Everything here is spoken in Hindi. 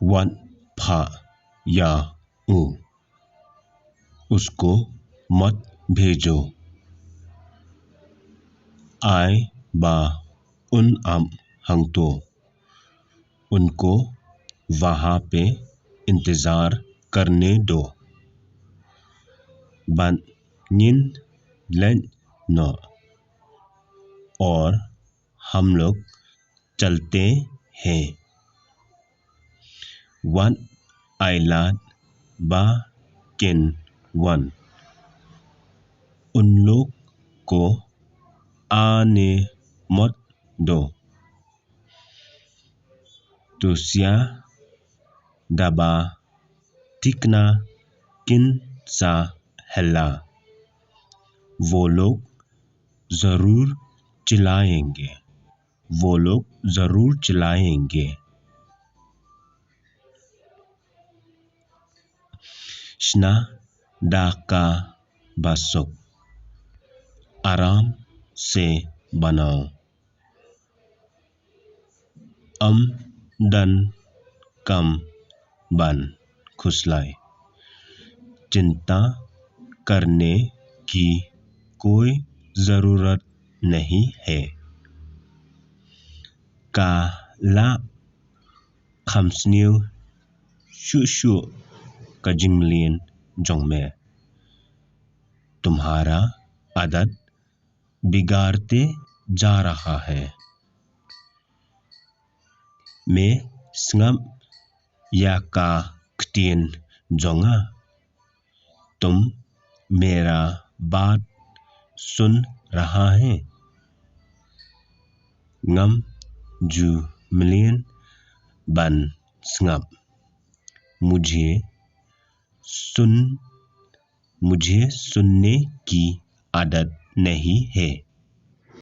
वन फा या उ, उसको मत भेजो। आय बा उन अम हंगतो, उनको वहाँ पे इंतज़ार करने दो। बन निन लन न, और हम लोग चलते हैं। वन आइलाद बा किन वन, उन लोग को आने मत दो। तुसिया दबा टिकना किन सा हल्ला, वो लोग ज़रूर चिल्लाएंगे, वो लोग ज़रूर चिल्लाएंगे। शना डाका बसुक, आराम से बनाओ। दन कम बन खुसलाए, चिंता करने की कोई ज़रूरत नहीं है। काला खमस्निव शुशु कजिंगलियन जोंग में, तुम्हारा आदत बिगाड़ते जा रहा है। मैं स्ngam या का क्टियन जोंगा, तुम मेरा बात सुन रहा है। ngam जू मिलियन बन स्ngam, मुझे सुनने की आदत नहीं है।